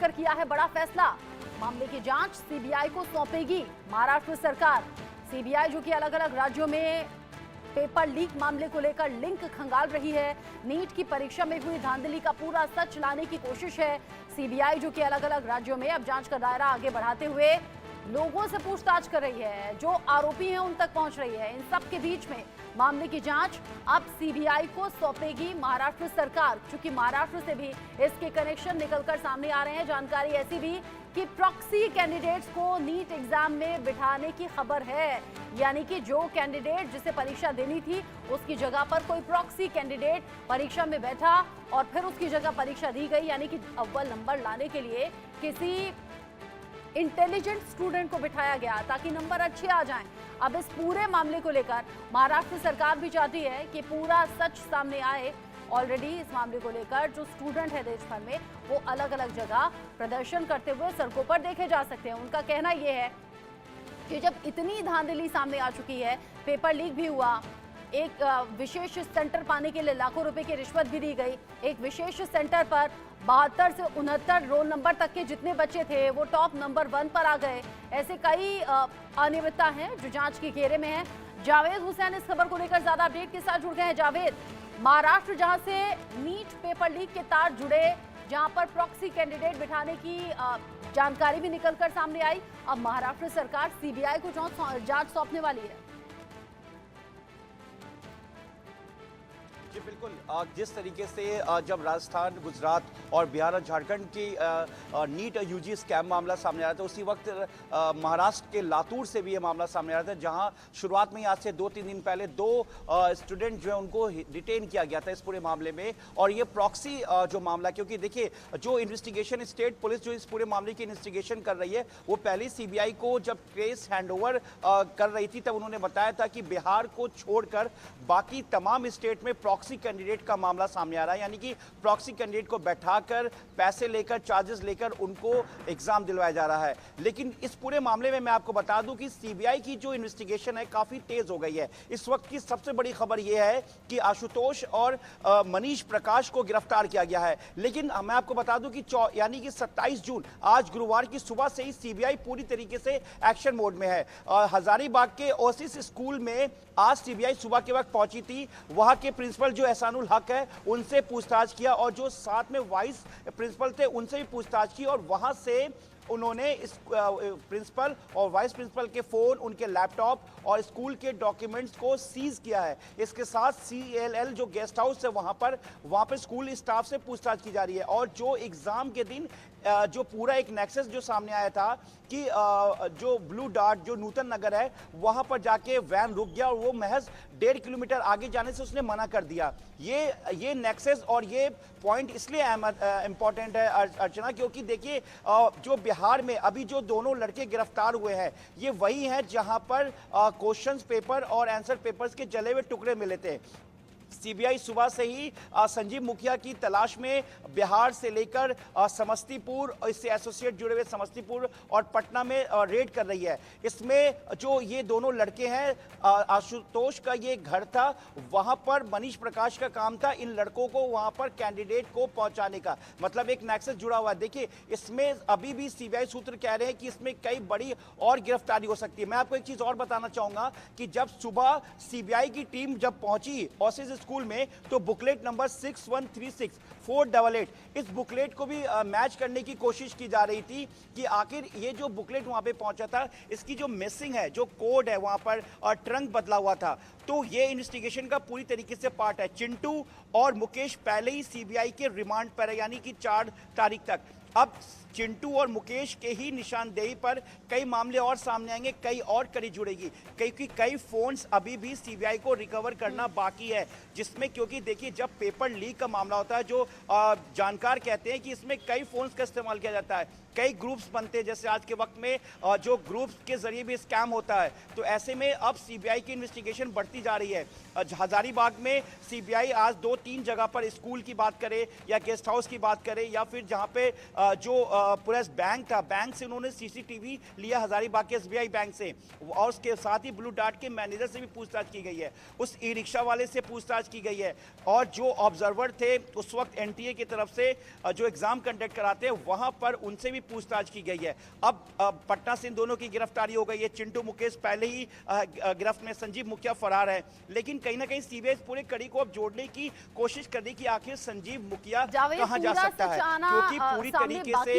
लेकर किया है बड़ा फैसला। मामले की जांच सीबीआई को सौंपेगी महाराष्ट्र सरकार। सीबीआई जो कि अलग अलग राज्यों में पेपर लीक मामले को लेकर लिंक खंगाल रही है। नीट की परीक्षा में हुई धांधली का पूरा सच लाने की कोशिश है सीबीआई, जो कि अलग अलग राज्यों में अब जांच का दायरा आगे बढ़ाते हुए लोगों से पूछताछ कर रही है, जो आरोपी हैं उन तक पहुंच रही है। इन सब के बीच में मामले की जांच अब सीबीआई को सौंपेगी महाराष्ट्र सरकार, क्योंकि महाराष्ट्र से भी इसके कनेक्शन निकलकर सामने आ रहे हैं। जानकारी ऐसी भी कि प्रॉक्सी कैंडिडेट्स को नीट एग्जाम में बिठाने की खबर है, यानी कि जो कैंडिडेट जिसे परीक्षा देनी थी उसकी जगह पर कोई प्रॉक्सी कैंडिडेट परीक्षा में बैठा और फिर उसकी जगह परीक्षा दी गई, यानी कि अव्वल नंबर लाने के लिए किसी इंटेलिजेंट स्टूडेंट को बिठाया गया ताकि नंबर अच्छे आ जाएं। अब इस पूरे मामले को लेकर महाराष्ट्र सरकार भी चाहती है कि पूरा सच सामने आए। ऑलरेडी इस मामले को लेकर जो स्टूडेंट है देश भर में, वो अलग अलग जगह प्रदर्शन करते हुए सड़कों पर देखे जा सकते हैं। उनका कहना यह है कि जब इतनी धांधली सामने आ चुकी है, पेपर लीक भी हुआ, एक विशेष सेंटर पाने के लिए लाखों रुपए की रिश्वत भी दी गई, एक विशेष सेंटर पर 72 से 69 रोल नंबर तक के जितने बच्चे थे वो टॉप नंबर 1 पर आ गए। ऐसे कई अनियमितता हैं जो जांच के घेरे में है। जावेद हुसैन इस खबर को लेकर ज्यादा अपडेट के साथ जुड़ गए हैं। जावेद, महाराष्ट्र जहां से नीट पेपर लीक के तार जुड़े, जहां पर प्रॉक्सी कैंडिडेट बिठाने की जानकारी भी निकलकर सामने आई, अब महाराष्ट्र सरकार सीबीआई को जांच सौंपने वाली है। जी बिल्कुल, जिस तरीके से जब राजस्थान, गुजरात और बिहार और झारखंड की नीट यूजी स्कैम मामला सामने आया था, उसी वक्त महाराष्ट्र के लातूर से भी ये मामला सामने आया था, जहां शुरुआत में ही आज से 2-3 दिन पहले 2 स्टूडेंट जो है उनको डिटेन किया गया था इस पूरे मामले में। और ये प्रॉक्सी जो मामला, क्योंकि देखिए जो इन्वेस्टिगेशन स्टेट पुलिस जो इस पूरे मामले की इन्वेस्टिगेशन कर रही है, वो पहले सीबीआई को जब केस हैंडओवर कर रही थी तब उन्होंने बताया था कि बिहार को छोड़कर बाकी तमाम स्टेट में प्रॉक्सी कैंडिडेट का मामला सामने आ रहा है, यानी कि प्रॉक्सी कैंडिडेट को बैठाकर पैसे लेकर, चार्जेस लेकर उनको एग्जाम दिलवाया जा रहा है। लेकिन इस पूरे मामले में मैं आपको बता दूं कि सीबीआई की जो इन्वेस्टिगेशन है काफी तेज हो गई है। इस वक्त की सबसे बड़ी खबर यह है कि आशुतोष और मनीष प्रकाश को गिरफ्तार किया गया है। लेकिन मैं आपको बता दूं कि यानी कि 27 जून आज गुरुवार की सुबह से ही सीबीआई पूरी तरीके से एक्शन मोड में है। हजारीबाग के ओसिस स्कूल में आज सीबीआई सुबह के वक्त पहुंची थी। वहां के प्रिंसिपल जो एहसानुल हक है उनसे पूछताछ किया और जो साथ में वाइस प्रिंसिपल थे उनसे भी पूछताछ की, और वहां से उन्होंने इस प्रिंसिपल और वाइस प्रिंसिपल के फोन, उनके लैपटॉप और स्कूल के डॉक्यूमेंट्स को सीज किया है। इसके साथ CLL जो गेस्ट हाउस है वहां पर स्कूल स्टाफ से पूछताछ की जा रही है। और जो एग्जाम के दिन जो पूरा एक नेक्सस जो सामने आया था कि जो ब्लू डार्ट जो नूतन नगर है वहां पर जाके वैन रुक गया और वो महज 1.5 किलोमीटर आगे जाने से उसने मना कर दिया। ये नेक्सस और ये पॉइंट इसलिए इंपॉर्टेंट है अर्चना, क्योंकि देखिए जो बिहार में अभी जो दोनों लड़के गिरफ्तार हुए हैं ये वही हैं जहां पर क्वेश्चंस पेपर और आंसर पेपर्स के जले हुए टुकड़े मिले थे। सीबीआई सुबह से ही संजीव मुखिया की तलाश में बिहार से लेकर समस्तीपुर, इससे एसोसिएट जुड़े हुए समस्तीपुर और पटना में रेड कर रही है। इसमें जो ये दोनों लड़के हैं, आशुतोष का ये घर था, वहां पर मनीष प्रकाश का काम था इन लड़कों को वहां पर कैंडिडेट को पहुंचाने का, मतलब एक नेक्सस जुड़ा हुआ है। देखिए इसमें अभी भी सीबीआई सूत्र कह रहे हैं कि इसमें कई बड़ी और गिरफ्तारी हो सकती है। मैं आपको एक चीज और बताना चाहूंगा कि जब सुबह सीबीआई की टीम जब पहुंची ओसिस स्कूल में तो बुकलेट नंबर 6136488 इस बुकलेट को भी मैच करने की कोशिश की जा रही थी कि आखिर ये जो बुकलेट वहां पे पहुंचा था इसकी जो मिसिंग है, जो कोड है वहां पर और ट्रंक बदला हुआ था, तो ये इन्वेस्टिगेशन का पूरी तरीके से पार्ट है। चिंटू और मुकेश पहले ही सीबीआई के रिमांड पर है, यानी कि 4 तारीख तक। अब चिंटू और मुकेश के ही निशानदेही पर कई मामले और सामने आएंगे, कई और कड़ी जुड़ेगी, क्योंकि कई फोन्स अभी भी सीबीआई को रिकवर करना बाकी है, जिसमें क्योंकि देखिए जब पेपर लीक का मामला होता है, जो जानकार कहते हैं कि इसमें कई फोन्स का इस्तेमाल किया जाता है, कई ग्रुप्स बनते हैं, जैसे आज के वक्त में जो ग्रुप्स के जरिए भी स्कैम होता है। तो ऐसे में अब सीबीआई की इन्वेस्टिगेशन बढ़ती जा रही है। हजारीबाग में सीबीआई आज 2 3 जगह पर स्कूल की बात करें या गेस्ट हाउस की बात करें या फिर जहां पे जो पुलिस बैंक था, बैंक से उन्होंने सीसीटीवी लिया हजारीबाग के एसबीआई बैंक से, और उसके साथ ही ब्लू डार्ट के मैनेजर से भी पूछताछ की गई है, उस ई रिक्शा वाले से पूछताछ की गई है, और जो ऑब्जर्वर थे उस वक्त एनटीए की तरफ से जो एग्जाम कंडक्ट कराते हैं वहां पर उनसे भी पूछताछ की गई है। अब पटना से इन दोनों की गिरफ्तारी हो गई है। चिंटू मुकेश पहले ही गिरफ्त में, संजीव मुखिया फरार है, लेकिन कहीं ना कहीं सीबीआई पूरे कड़ी को अब जोड़ने की कोशिश कर रही कि आखिर संजीव मुखिया कहां जा सकता है, क्योंकि पूरी तरीके से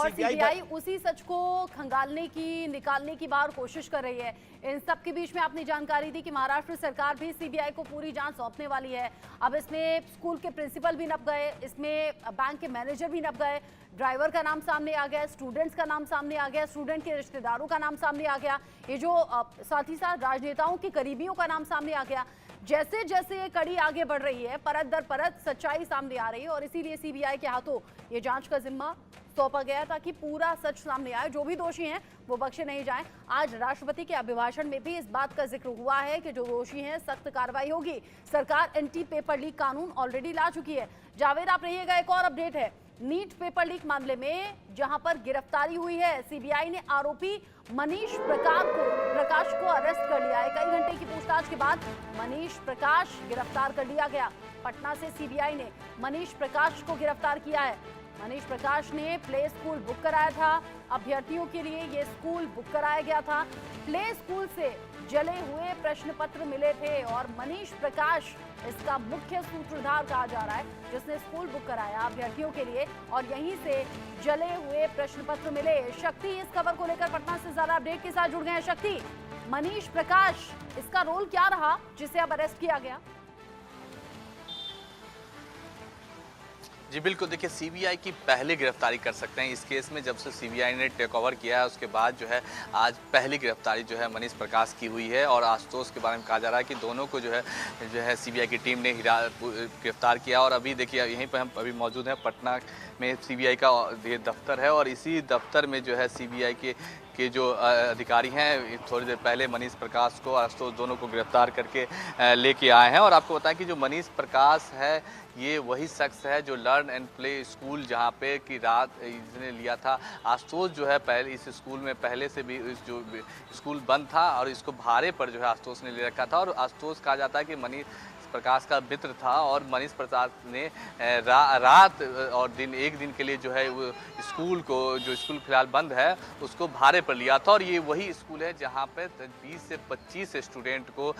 सीबीआई उसी सच को खंगालने की, निकालने की बार कोशिश कर रही है। इन सब के बीच में आपने जानकारी दी कि महाराष्ट्र सरकार भी सीबीआई को पूरी जांच सौंपने वाली है। अब इसमें स्कूल के प्रिंसिपल भी नप गए, इसमें बैंक के मैनेजर भी नप गए, ड्राइवर का नाम सामने आ गया, स्टूडेंट्स का नाम सामने आ गया, स्टूडेंट के रिश्तेदारों का नाम सामने आ गया, ये जो साथ ही साथ राजनेताओं के करीबियों का नाम सामने आ गया। जैसे जैसे ये कड़ी आगे बढ़ रही है, परत दर परत सच्चाई सामने आ रही है, और इसीलिए सीबीआई के हाथों ये जांच का जिम्मा सौंपा गया ताकि पूरा सच सामने आए, जो भी दोषी हैं वो बख्शे नहीं जाएं। आज राष्ट्रपति के अभिभाषण में भी इस बात का जिक्र हुआ है कि जो दोषी हैं सख्त कार्रवाई होगी। सरकार एंटी पेपर लीक कानून ऑलरेडी ला चुकी है। जावेद आप रहिएगा, एक और अपडेट है नीट पेपर लीक मामले में, जहां पर गिरफ्तारी हुई है। सीबीआई ने आरोपी मनीष प्रकाश को अरेस्ट कर लिया है। कई घंटे की पूछताछ के बाद मनीष प्रकाश गिरफ्तार कर लिया गया। पटना से सीबीआई ने मनीष प्रकाश को गिरफ्तार किया है। मनीष प्रकाश ने प्ले स्कूल बुक कराया था, अभ्यर्थियों के लिए ये स्कूल बुक कराया गया था। प्ले स्कूल से जले हुए प्रश्न पत्र मिले थे और मनीष प्रकाश इसका मुख्य सूत्रधार कहा जा रहा है, जिसने स्कूल बुक कराया अभ्यर्थियों के लिए, और यहीं से जले हुए प्रश्न पत्र मिले। शक्ति इस खबर को लेकर पटना से ज्यादा अपडेट के साथ जुड़ गए हैं। शक्ति, मनीष प्रकाश, इसका रोल क्या रहा जिसे अब अरेस्ट किया गया? जी बिल्कुल, देखिए सीबीआई की पहली गिरफ्तारी कर सकते हैं इस केस में। जब से सीबीआई ने टेक ओवर किया है उसके बाद जो है आज पहली गिरफ्तारी जो है मनीष प्रकाश की हुई है, और आशुतोष के बारे में कहा जा रहा है कि दोनों को जो है सीबीआई की टीम ने गिरफ्तार किया। और अभी देखिए यहीं पर हम अभी मौजूद हैं, पटना में सीबीआई का ये दफ्तर है, और इसी दफ्तर में जो है सीबीआई के जो अधिकारी हैं थोड़ी देर पहले मनीष प्रकाश को, आशुतोष दोनों को गिरफ्तार करके लेके आए हैं। और आपको बताएं कि जो मनीष प्रकाश है ये वही शख्स है जो लर्न एंड प्ले स्कूल जहाँ पे कि रात इसने लिया था। आशुतोष जो है पहले इस स्कूल में पहले से भी जो स्कूल बंद था और इसको भाड़े पर जो है आशुतोष ने ले रखा था, और आशुतोष कहा जाता है कि मनीष प्रकाश का मित्र था, और मनीष प्रकाश ने रात और दिन एक दिन के लिए जो है वो स्कूल को, जो स्कूल फिलहाल बंद है उसको भाड़े पर लिया था। और ये वही स्कूल है जहाँ पे 20 से 25 स्टूडेंट को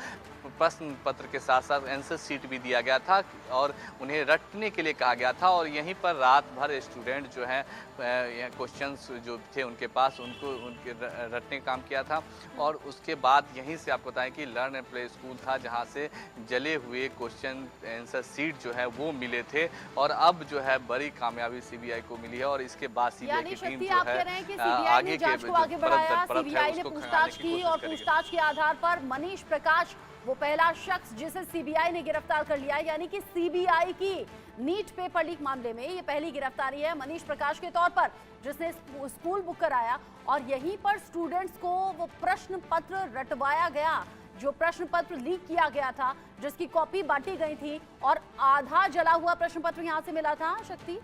प्रश्न पत्र के साथ साथ आंसर शीट भी दिया गया था और उन्हें रटने के लिए कहा गया था, और यहीं पर रात भर स्टूडेंट जो हैं क्वेश्चंस जो थे उनके पास उनके रटने का काम किया था। और उसके बाद यहीं से आपको बताएं कि लर्न एंड प्ले स्कूल था जहां से जले हुए क्वेश्चन आंसर शीट जो है वो मिले थे, और अब जो है बड़ी कामयाबी सीबीआई को मिली है। और इसके बाद सीबीआई की टीम जो है आगे के सीबीआई ने पूछताछ की, और पूछताछ के आधार पर मनीष प्रकाश वो पहला शख्स जिसे सीबीआई ने गिरफ्तार कर लिया है, यानी कि सीबीआई की नीट पेपर लीक मामले में ये पहली गिरफ्तारी है मनीष प्रकाश के तौर पर, जिसने स्कूल बुक कराया और यहीं पर स्टूडेंट्स को वो प्रश्न पत्र रटवाया गया, जो प्रश्न पत्र लीक किया गया था, जिसकी कॉपी बांटी गई थी, और आधा जला हुआ प्रश्न पत्र यहां से मिला था। शक्ति,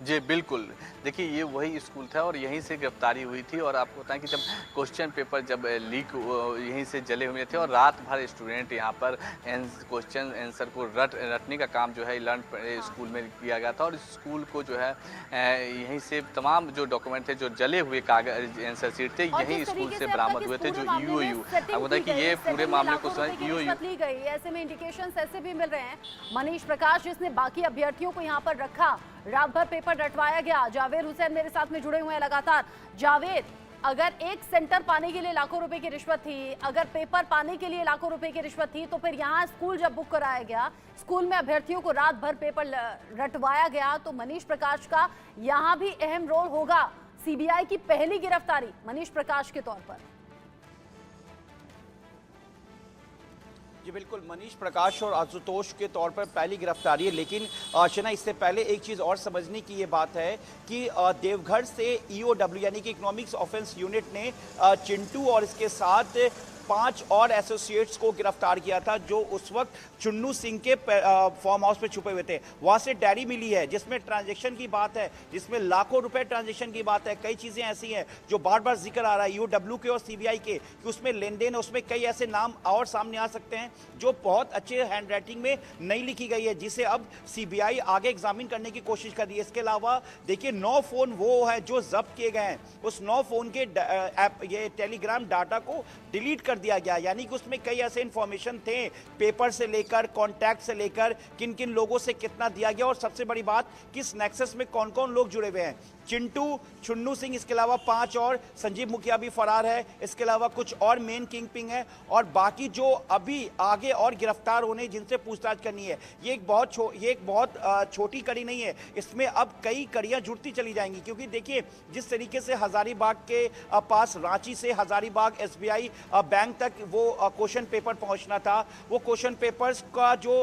जी बिल्कुल, देखिए ये वही स्कूल था और यहीं से गिरफ्तारी हुई थी। और आपको बताएं कि जब क्वेश्चन पेपर जब लीक यहीं से जले हुए थे और रात भर स्टूडेंट यहाँ पर क्वेश्चन आंसर को रटने का काम जो है लर्न स्कूल में किया गया था, और स्कूल को जो है यहीं से तमाम जो डॉक्यूमेंट थे, जो जले हुए कागज आंसर शीट थे, यहीं स्कूल से बरामद हुए थे। जो ईओयू आपको बताएं कि ये पूरे मामले को ईओयू ली गई, ऐसे में इंडिकेशंस ऐसे भी मिल रहे हैं। मनीष प्रकाश जिसने बाकी अभ्यर्थियों को यहाँ पर रखा, रात भर पेपर रटवाया गया। जावेद हुसैन मेरे साथ में जुड़े हुए हैं लगातार। जावेद, अगर एक सेंटर पाने के लिए लाखों रुपए की रिश्वत थी, अगर पेपर पाने के लिए लाखों रुपए की रिश्वत थी, तो फिर यहाँ स्कूल जब बुक कराया गया, स्कूल में अभ्यर्थियों को रात भर पेपर रटवाया गया, तो मनीष प्रकाश का यहाँ भी अहम रोल होगा। सीबीआई की पहली गिरफ्तारी मनीष प्रकाश के तौर पर। जी बिल्कुल, मनीष प्रकाश और आशुतोष के तौर पर पहली गिरफ्तारी है, लेकिन शना इससे पहले एक चीज़ और समझने की ये बात है कि देवघर से ईओडब्ल्यू यानी कि इकोनॉमिक्स ऑफेंस यूनिट ने चिंटू और इसके साथ 5 और एसोसिएट्स को गिरफ्तार किया था जो उस वक्त चुन्नू सिंह के फार्म हाउस पे छुपे हुए थे। वहां से डायरी मिली है जिसमें ट्रांजैक्शन की बात है, जिसमें लाखों रुपए ट्रांजैक्शन की बात है। कई चीजें ऐसी हैं जो बार बार जिक्र आ रहा है ईओडब्ल्यू के और सीबीआई के कि उसमें लेन देन, उसमें कई ऐसे नाम और सामने आ सकते हैं जो बहुत अच्छे हैंड राइटिंग में नहीं लिखी गई है, जिसे अब सीबीआई आगे एग्जामिन करने की कोशिश कर रही है। इसके अलावा देखिए 9 फोन वो है जो जब्त किए गए हैं, उस 9 फोन के ये टेलीग्राम डाटा को डिलीट कर दिया गया, यानी कि उसमें कई ऐसे इंफॉर्मेशन थे, पेपर से लेकर कॉन्टैक्ट से लेकर किन किन लोगों से कितना दिया गया, और सबसे बड़ी बात किस नेक्सस में कौन कौन लोग जुड़े हुए हैं। चिंटू, चुन्नू सिंह, इसके अलावा 5 और, संजीव मुखिया भी फरार है, इसके अलावा कुछ और मेन किंग पिंग है, और बाकी जो अभी आगे और गिरफ्तार होने जिनसे पूछताछ करनी है। ये एक बहुत छोटी कड़ी नहीं है, इसमें अब कई कड़ियां जुड़ती चली जाएंगी, क्योंकि देखिए जिस तरीके से हजारीबाग के पास, रांची से हजारीबाग एसबीआई बैंक तक वो क्वेश्चन पेपर पहुंचना था, वो क्वेश्चन पेपर्स का जो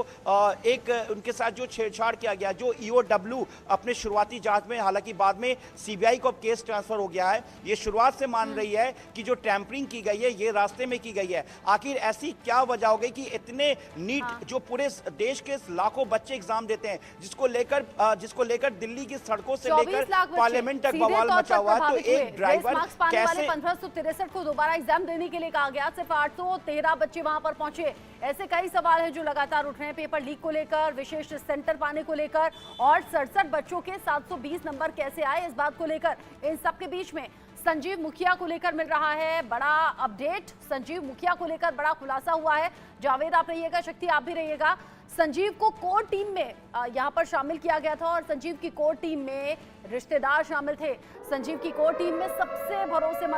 एक उनके साथ जो छेड़छाड़ किया गया, जो ईओडब्ल्यू अपने शुरुआती जांच में, हालांकि बाद में सीबीआई को अब केस ट्रांसफर हो गया है, ये शुरुआत से मान रही है कि जो टैंपरिंग की गई है ये रास्ते में की गई है। आखिर ऐसी क्या वजह हो गई कि इतने नीट जो पूरे देश के लाखों बच्चे एग्जाम देते हैं, जिसको लेकर दिल्ली की सड़कों से लेकर पार्लियामेंट तक बवाल मचा हुआ है, तो एक ड्राइवर कैसे 1563 को दोबारा एग्जाम देने के लिए कहा गया, सिर्फ 813 बच्चे वहां पर पहुंचे। ऐसे कई सवाल हैं जो लगातार उठ रहे हैं, पेपर लीक को लेकर, विशेष सेंटर पाने को लेकर, और 67 बच्चों के 720 नंबर कैसे आए इस बात को लेकर। इन सबके बीच में संजीव मुखिया को लेकर मिल रहा है बड़ा अपडेट। संजीव मुखिया को लेकर बड़ा खुलासा हुआ है। जावेद आप रहिएगा, शक्ति आप भी रहिएगा। संजीव को कोर टीम में यहां पर शामिल किया गया था, और संजीव की कोर टीम में रिश्तेदार शामिल थे। संजीव की कोर टीम में सबसे भरोसेमंद